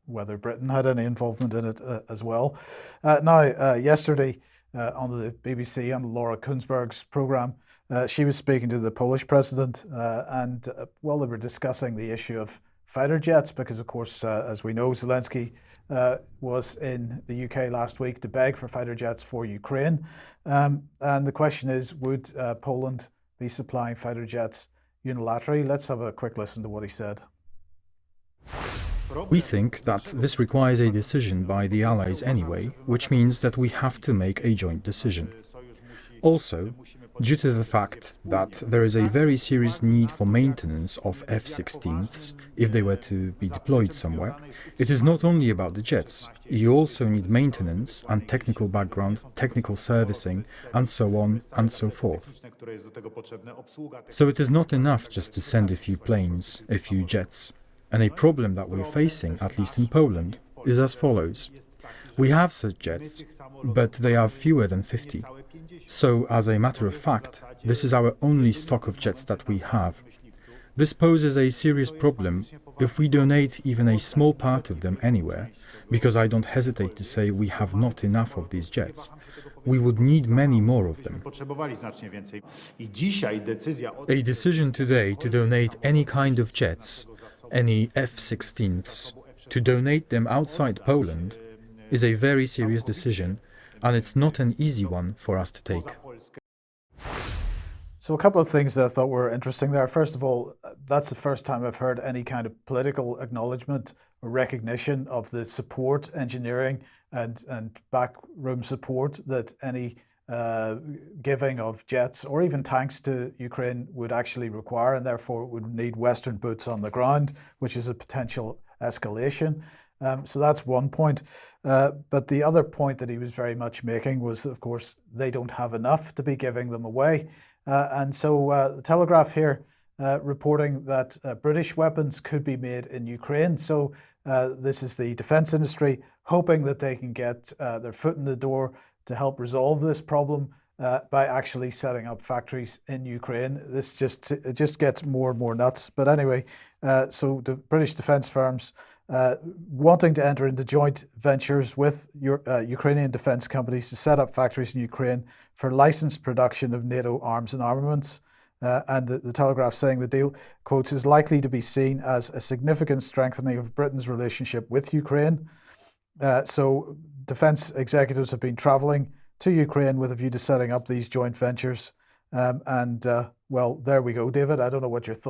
whether Britain had any involvement in it as well. Yesterday on the BBC, on Laura Kuenssberg's programme, she was speaking to the Polish president, and they were discussing the issue of fighter jets because, of course, as we know, Zelensky was in the UK last week to beg for fighter jets for Ukraine. And the question is, would Poland be supplying fighter jets unilaterally? Let's have a quick listen to what he said. We think that this requires a decision by the Allies anyway, which means that we have to make a joint decision. Also, due to the fact that there is a very serious need for maintenance of F-16s if they were to be deployed somewhere, it is not only about the jets. You also need maintenance and technical background, technical servicing, and so on and so forth. So it is not enough just to send a few planes, a few jets. And a problem that we're facing, at least in Poland, is as follows. We have such jets, but they are fewer than 50. So, as a matter of fact, this is our only stock of jets that we have. This poses a serious problem if we donate even a small part of them anywhere, because I don't hesitate to say we have not enough of these jets. We would need many more of them. A decision today to donate any kind of jets, any F-16s, to donate them outside Poland is a very serious decision, and it's not an easy one for us to take. So a couple of things that I thought were interesting there. First of all, that's the first time I've heard any kind of political acknowledgement or recognition of the support, engineering and backroom support that any giving of jets or even tanks to Ukraine would actually require, and therefore would need Western boots on the ground, which is a potential escalation. So that's one point. But the other point that he was very much making was, of course, they don't have enough to be giving them away. And so the Telegraph here reporting that British weapons could be made in Ukraine. So this is the defense industry hoping that they can get their foot in the door to help resolve this problem by actually setting up factories in Ukraine. This just gets more and more nuts. But anyway, so the British defense firms wanting to enter into joint ventures with Ukrainian defense companies to set up factories in Ukraine for licensed production of NATO arms and armaments. And the Telegraph saying the deal, quotes, is likely to be seen as a significant strengthening of Britain's relationship with Ukraine. So defense executives have been traveling to Ukraine with a view to setting up these joint ventures. Well, there we go, David. I don't know what your thoughts